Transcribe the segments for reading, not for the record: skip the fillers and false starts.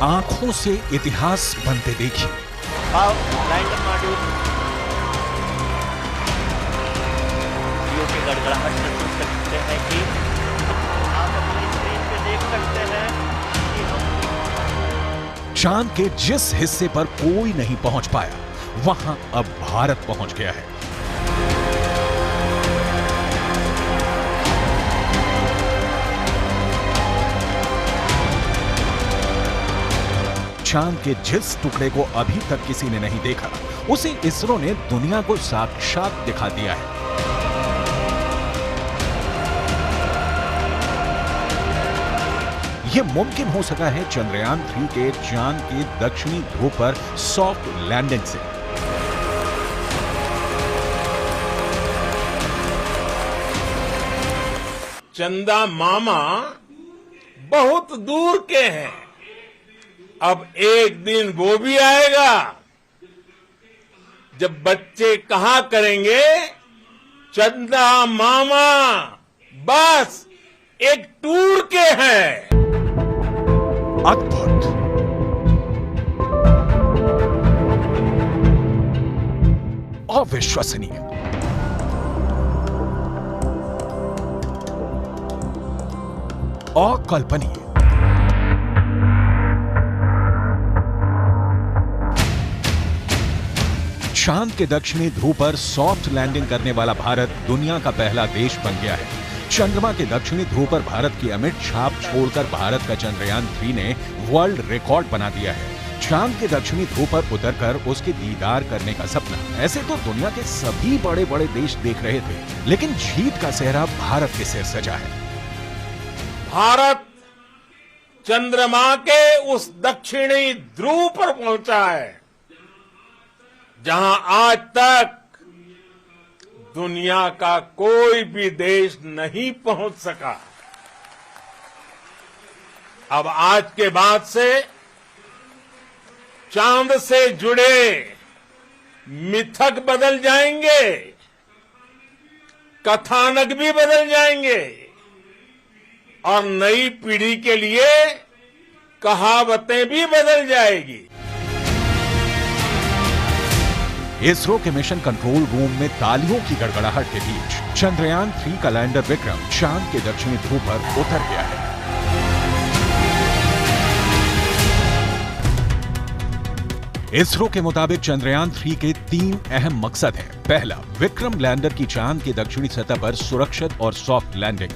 आंखों से इतिहास बनते देखिए। लैंडर मॉड्यूल की गड़गड़ाहट से सुन सकते हैं कि आप अपनी स्क्रीन पे देख सकते हैं कि हम चांद के जिस हिस्से पर कोई नहीं पहुंच पाया, वहां अब भारत पहुंच गया है। चांद के जिस टुकड़े को अभी तक किसी ने नहीं देखा, उसे इसरो ने दुनिया को साक्षात दिखा दिया है। यह मुमकिन हो सका है चंद्रयान 3 के चांद के दक्षिणी ध्रुव पर सॉफ्ट लैंडिंग से। चंदा मामा बहुत दूर के हैं, अब एक दिन वो भी आएगा जब बच्चे कहा करेंगे, चंदा मामा बस एक टूर के हैं। अद्भुत, अविश्वसनीय, अकल्पनीय। चांद के दक्षिणी ध्रुव पर सॉफ्ट लैंडिंग करने वाला भारत दुनिया का पहला देश बन गया है। चंद्रमा के दक्षिणी ध्रुव पर भारत की अमिट छाप छोड़कर भारत का चंद्रयान 3 ने वर्ल्ड रिकॉर्ड बना दिया है। चांद के दक्षिणी ध्रुव पर उतरकर उसके दीदार करने का सपना ऐसे तो दुनिया के सभी बड़े बड़े देश देख रहे थे, लेकिन जीत का सेहरा भारत के सिर सजा है। भारत चंद्रमा के उस दक्षिणी ध्रुव पर पहुंचा है जहां आज तक दुनिया का कोई भी देश नहीं पहुंच सका। अब आज के बाद से चांद से जुड़े मिथक बदल जाएंगे, कथानक भी बदल जाएंगे और नई पीढ़ी के लिए कहावतें भी बदल जाएगी। इसरो के मिशन कंट्रोल रूम में तालियों की गड़गड़ाहट के बीच चंद्रयान 3 का लैंडर विक्रम चांद के दक्षिणी ध्रुव पर उतर गया है। इसरो के मुताबिक चंद्रयान 3 के 3 अहम मकसद हैं। पहला, विक्रम लैंडर की चांद की दक्षिणी सतह पर सुरक्षित और सॉफ्ट लैंडिंग।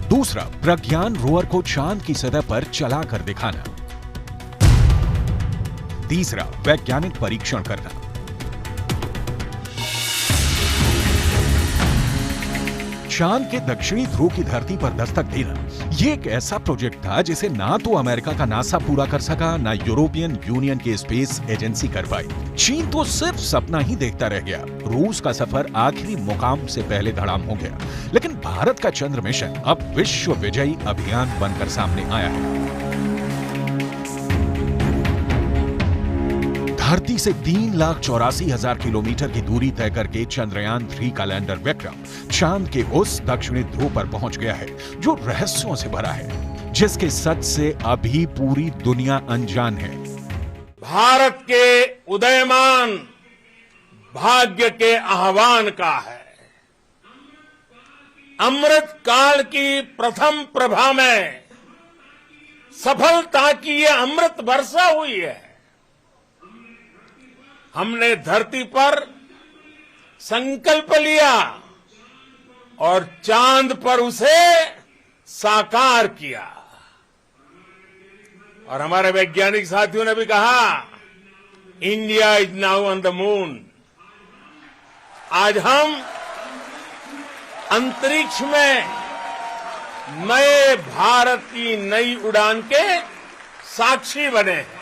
दूसरा, प्रज्ञान रोवर को चांद की सतह पर चलाकर दिखाना। तीसरा, वैज्ञानिक परीक्षण करना। चांद के दक्षिणी ध्रुव की धरती पर दस्तक देना, यह एक ऐसा प्रोजेक्ट था जिसे ना तो अमेरिका का नासा पूरा कर सका, ना यूरोपियन यूनियन की स्पेस एजेंसी कर पाई। चीन तो सिर्फ सपना ही देखता रह गया। रूस का सफर आखिरी मुकाम से पहले धड़ाम हो गया, लेकिन भारत का चंद्र मिशन अब विश्व विजयी अभियान बनकर सामने आया है। धरती से 3,84,000 किलोमीटर की दूरी तय करके चंद्रयान 3 का लैंडर विक्रम चांद के उस दक्षिणी ध्रुव पर पहुंच गया है जो रहस्यों से भरा है, जिसके सच से अभी पूरी दुनिया अनजान है। भारत के उदयमान भाग्य के आह्वान का है। अमृत काल की प्रथम प्रभा में सफलता की ये अमृत वर्षा हुई है। हमने धरती पर संकल्प लिया और चांद पर उसे साकार किया। और हमारे वैज्ञानिक साथियों ने भी कहा, India is now on the moon. आज हम अंतरिक्ष में नए भारत की नई उड़ान के साक्षी बने हैं।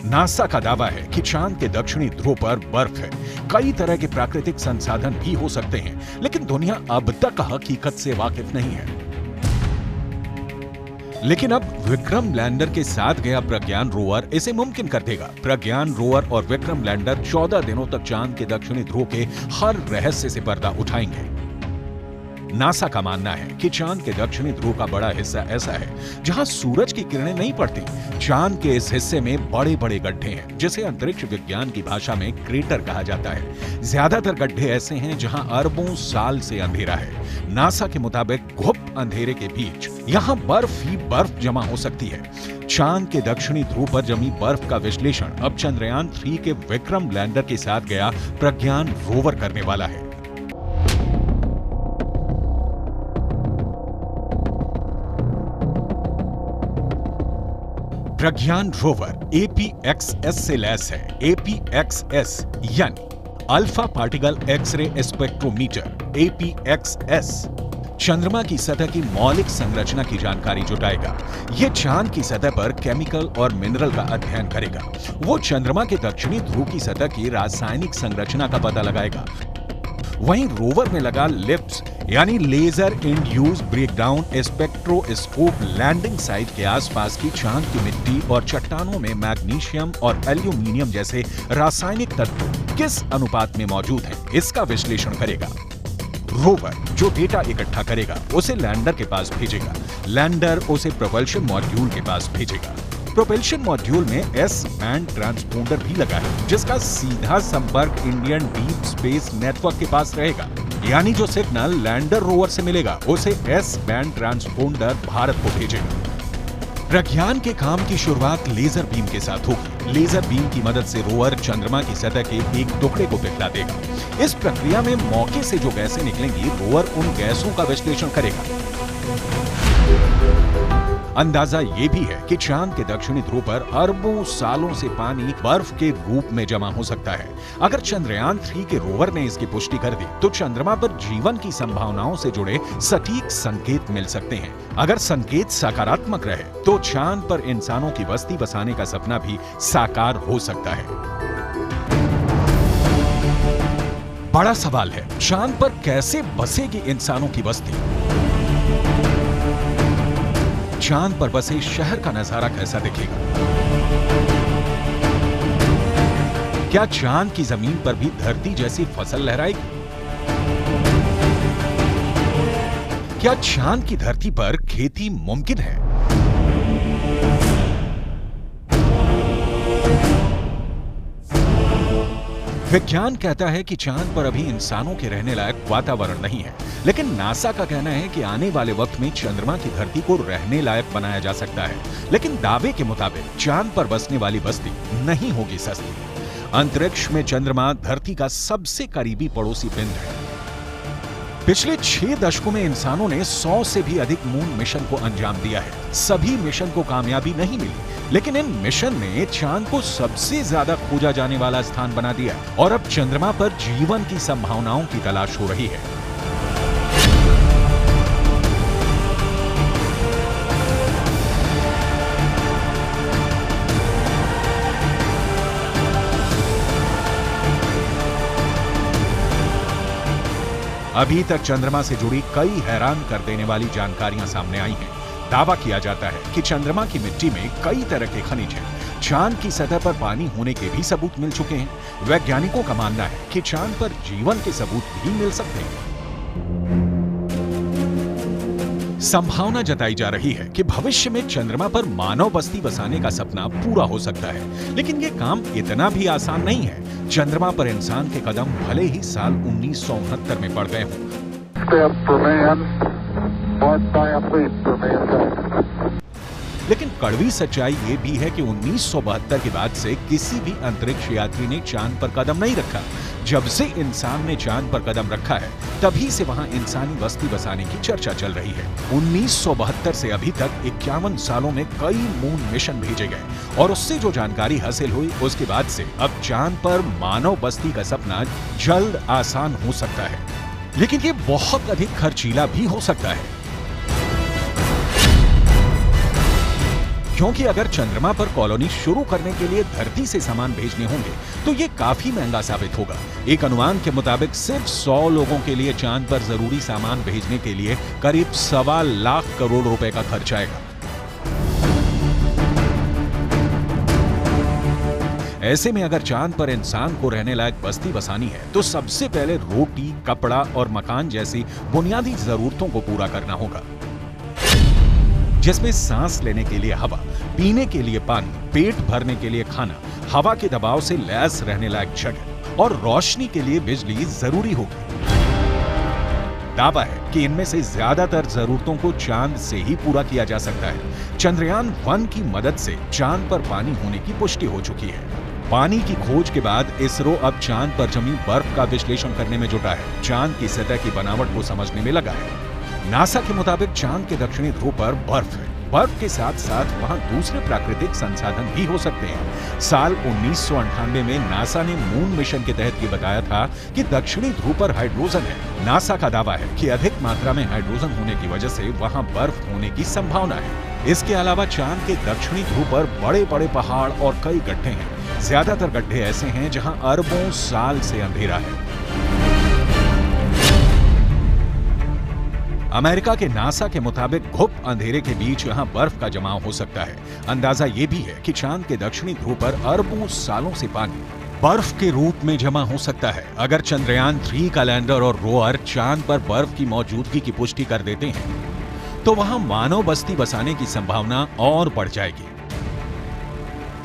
नासा का दावा है कि चांद के दक्षिणी ध्रुव पर बर्फ है। कई तरह के प्राकृतिक संसाधन भी हो सकते हैं, लेकिन दुनिया अब तक हकीकत से वाकिफ नहीं है। लेकिन अब विक्रम लैंडर के साथ गया प्रज्ञान रोवर इसे मुमकिन कर देगा। प्रज्ञान रोवर और विक्रम लैंडर 14 दिनों तक चांद के दक्षिणी ध्रुव के हर रहस्य से पर्दा उठाएंगे। नासा का मानना है कि चांद के दक्षिणी ध्रुव का बड़ा हिस्सा ऐसा है जहां सूरज की किरणें नहीं पड़ती। चांद के इस हिस्से में बड़े बड़े गड्ढे हैं जिसे अंतरिक्ष विज्ञान की भाषा में क्रेटर कहा जाता है। ज्यादातर गड्ढे ऐसे हैं जहां अरबों साल से अंधेरा है। नासा के मुताबिक गुप्त अंधेरे के बीच यहाँ बर्फ ही बर्फ जमा हो सकती है। चांद के दक्षिणी ध्रुव पर जमी बर्फ का विश्लेषण अब चंद्रयान 3 के विक्रम लैंडर के साथ गया प्रज्ञान रोवर करने वाला है। प्रज्ञान रोवर APXS से लैस है। APXS यानी alpha particle x ray spectrometer. APXS चंद्रमा की सतह की मौलिक संरचना की जानकारी जुटाएगा। ये चांद की सतह पर केमिकल और मिनरल का अध्ययन करेगा। वो चंद्रमा के दक्षिणी ध्रुव की सतह की रासायनिक संरचना का पता लगाएगा। वहीं रोवर में लगा लिप्स यानी laser induced breakdown spectroscope landing site के आसपास की चांद की मिट्टी और चट्टानों में मैग्नीशियम और एल्यूमिनियम जैसे रासायनिक तत्व किस अनुपात में मौजूद हैं, इसका विश्लेषण करेगा। रोवर जो डेटा इकट्ठा करेगा उसे लैंडर के पास भेजेगा। लैंडर उसे प्रोपल्शन मॉड्यूल के पास भेजेगा। प्रोपल्शन मॉड्यूल में एस बैंड ट्रांसपोंडर भी लगा है जिसका सीधा संपर्क इंडियन डीप स्पेस नेटवर्क के पास रहेगा। यानी जो सिग्नल लैंडर रोवर से मिलेगा उसे एस बैंड ट्रांसपोंडर भारत को भेजेगा। प्रज्ञान के काम की शुरुआत लेजर बीम के साथ होगी। लेजर बीम की मदद से रोवर चंद्रमा की सतह के एक टुकड़े को पिघला देगा। इस प्रक्रिया में मौके से जो गैसें निकलेंगी, रोवर उन गैसों का विश्लेषण करेगा। अंदाजा ये भी है कि चांद के दक्षिणी ध्रुव पर अरबों सालों से पानी बर्फ के रूप में जमा हो सकता है। अगर चंद्रयान 3 के रोवर ने इसकी पुष्टि कर दी तो चंद्रमा पर जीवन की संभावनाओं से जुड़े सटीक संकेत मिल सकते हैं। अगर संकेत सकारात्मक रहे तो चांद पर इंसानों की बस्ती बसाने का सपना भी साकार हो सकता है। बड़ा सवाल है, चांद पर कैसे बसेगी इंसानों की बस्ती? चांद पर बसे शहर का नजारा कैसा दिखेगा? क्या चांद की जमीन पर भी धरती जैसी फसल लहराएगी? क्या चांद की धरती पर खेती मुमकिन है? विज्ञान कहता है कि चांद पर अभी इंसानों के रहने लायक वातावरण नहीं है, लेकिन नासा का कहना है कि आने वाले वक्त में चंद्रमा की धरती को रहने लायक बनाया जा सकता है। लेकिन दावे के मुताबिक चांद पर बसने वाली बस्ती नहीं होगी सस्ती। अंतरिक्ष में चंद्रमा धरती का सबसे करीबी पड़ोसी पिंड है। पिछले 6 दशकों में इंसानों ने 100 से भी अधिक मून मिशन को अंजाम दिया है। सभी मिशन को कामयाबी नहीं मिली, लेकिन इन मिशन ने चांद को सबसे ज्यादा खोजा जाने वाला स्थान बना दिया और अब चंद्रमा पर जीवन की संभावनाओं की तलाश हो रही है। अभी तक चंद्रमा से जुड़ी कई हैरान कर देने वाली जानकारियां सामने आई हैं। दावा किया जाता है कि चंद्रमा की मिट्टी में कई तरह के खनिज हैं। चांद की सतह पर पानी होने के भी सबूत मिल चुके हैं। वैज्ञानिकों का मानना है कि चांद पर जीवन के सबूत भी मिल सकते हैं। संभावना जताई जा रही है कि भविष्य में चंद्रमा पर मानव बस्ती बसाने का सपना पूरा हो सकता है, लेकिन ये काम इतना भी आसान नहीं है। चंद्रमा पर इंसान के कदम भले ही साल 1969 में पड़ गए हों, लेकिन कड़वी सच्चाई ये भी है कि 1972 के बाद से किसी भी अंतरिक्ष यात्री ने चांद पर कदम नहीं रखा। जब से इंसान ने चांद पर कदम रखा है तभी से वहां इंसानी बस्ती बसाने की चर्चा चल रही है। 1972 से अभी तक 51 सालों में कई मून मिशन भेजे गए और उससे जो जानकारी हासिल हुई उसके बाद से अब चांद पर मानव बस्ती का सपना जल्द आसान हो सकता है, लेकिन ये बहुत अधिक खर्चीला भी हो सकता है। क्योंकि अगर चंद्रमा पर कॉलोनी शुरू करने के लिए धरती से सामान भेजने होंगे तो ये काफी महंगा साबित होगा। एक अनुमान के मुताबिक सिर्फ 100 लोगों के लिए चांद पर जरूरी सामान भेजने के लिए करीब 1.25 लाख करोड़ रुपए का खर्च आएगा। ऐसे में अगर चांद पर इंसान को रहने लायक बस्ती बसानी है तो सबसे पहले रोटी, कपड़ा और मकान जैसी बुनियादी जरूरतों को पूरा करना होगा, जिसमें सांस लेने के लिए हवा, पीने के लिए पानी, पेट भरने के लिए खाना, हवा के दबाव से लैस रहने लायक जगह और रोशनी के लिए बिजली जरूरी होगी। दावा है कि इनमें से ज्यादातर जरूरतों को चांद से ही पूरा किया जा सकता है। चंद्रयान 1 की मदद से चांद पर पानी होने की पुष्टि हो चुकी है। पानी की खोज के बाद इसरो अब चांद पर जमी बर्फ का विश्लेषण करने में जुटा है, चांद की सतह की बनावट को समझने में लगा है। नासा के मुताबिक चांद के दक्षिणी ध्रुव पर बर्फ है। बर्फ के साथ साथ वहां दूसरे प्राकृतिक संसाधन भी हो सकते हैं। साल 1998 में नासा ने मून मिशन के तहत ये बताया था कि दक्षिणी ध्रुव पर हाइड्रोजन है। नासा का दावा है कि अधिक मात्रा में हाइड्रोजन होने की वजह से वहां बर्फ होने की संभावना है। इसके अलावा चांद के दक्षिणी ध्रुव पर बड़े बड़े पहाड़ और कई गड्ढे हैं। ज्यादातर गड्ढे ऐसे हैं जहां अरबों साल से अंधेरा है। अमेरिका के नासा के मुताबिक घुप अंधेरे के बीच यहां बर्फ का जमाव हो सकता है। अंदाजा यह भी है कि चांद के दक्षिणी ध्रुव पर अरबों सालों से पानी बर्फ के रूप में जमा हो सकता है। अगर चंद्रयान 3 का लैंडर और रोवर चांद पर बर्फ की मौजूदगी की पुष्टि कर देते हैं तो वहां मानव बस्ती बसाने की संभावना और बढ़ जाएगी।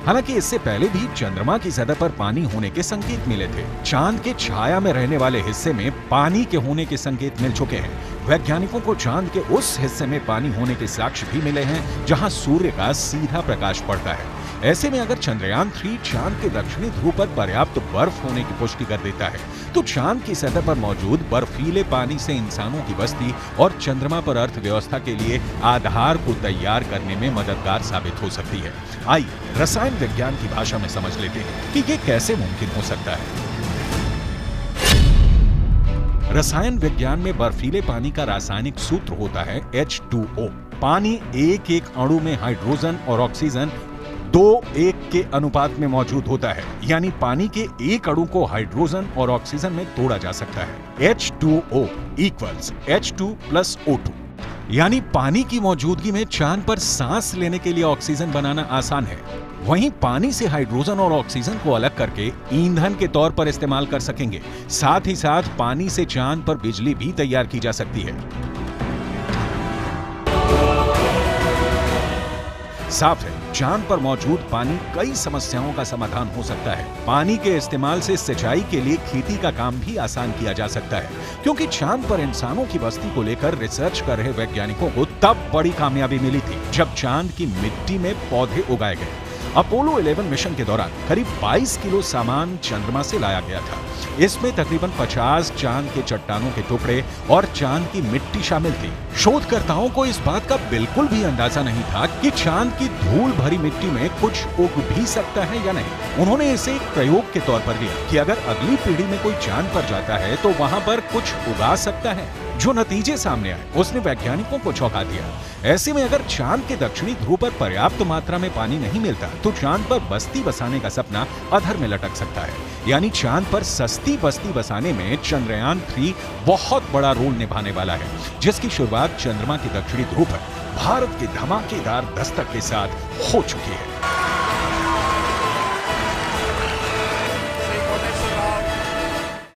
हालांकि इससे पहले भी चंद्रमा की सतह पर पानी होने के संकेत मिले थे। चांद के छाया में रहने वाले हिस्से में पानी के होने के संकेत मिल चुके हैं। वैज्ञानिकों को चांद के उस हिस्से में पानी होने के साक्ष्य भी मिले हैं जहां सूर्य का सीधा प्रकाश पड़ता है। ऐसे में अगर चंद्रयान 3 चांद के दक्षिणी ध्रुव पर पर्याप्त बर्फ होने की पुष्टि कर देता है तो चांद की सतह पर मौजूद बर्फीले पानी से इंसानों की बस्ती और चंद्रमा पर अर्थव्यवस्था के लिए आधार को तैयार करने में मददगार साबित हो सकती है। आइए रसायन विज्ञान की भाषा में समझ लेते हैं कि ये कैसे मुमकिन हो सकता है। रसायन विज्ञान में बर्फीले पानी का रासायनिक सूत्र होता है H2O। पानी एक एक अणु में हाइड्रोजन और ऑक्सीजन 2:1 के अनुपात में मौजूद होता है, यानी पानी के एक अणु को हाइड्रोजन और ऑक्सीजन में तोड़ा जा सकता है। H2O इक्वल्स H2 + O2, यानी पानी की मौजूदगी में चांद पर सांस लेने के लिए ऑक्सीजन बनाना आसान है। वहीं पानी से हाइड्रोजन और ऑक्सीजन को अलग करके ईंधन के तौर पर इस्तेमाल कर सकेंगे। साथ ही साथ पानी से चांद पर बिजली भी तैयार की जा सकती है। साफ है, चांद पर मौजूद पानी कई समस्याओं का समाधान हो सकता है। पानी के इस्तेमाल से सिंचाई के लिए खेती का काम भी आसान किया जा सकता है, क्योंकि चांद पर इंसानों की बस्ती को लेकर रिसर्च कर रहे वैज्ञानिकों को तब बड़ी कामयाबी मिली थी जब चांद की मिट्टी में पौधे उगाए गए। अपोलो 11 मिशन के दौरान करीब 22 किलो सामान चंद्रमा से लाया गया था। इसमें तकरीबन 50 चांद के चट्टानों के टुकड़े और चांद की मिट्टी शामिल थी। शोधकर्ताओं को इस बात का बिल्कुल भी अंदाजा नहीं था कि चांद की धूल भरी मिट्टी में कुछ उग भी सकता है या नहीं। उन्होंने इसे एक प्रयोग के तौर पर लिया कि अगर अगली पीढ़ी में कोई चांद पर जाता है तो वहां पर कुछ उगा सकता है। जो नतीजे सामने आए उसने वैज्ञानिकों को चौंका दिया। ऐसे में अगर चांद के दक्षिणी ध्रुव पर पर्याप्त मात्रा में पानी नहीं मिलता तो चांद पर बस्ती बसाने का सपना अधर में लटक सकता है। यानी चांद पर सस्ती बस्ती बसाने में चंद्रयान 3 बहुत बड़ा रोल निभाने वाला है, जिसकी शुरुआत चंद्रमा के दक्षिणी ध्रुव पर भारत के धमाकेदार दस्तक के साथ हो चुकी है।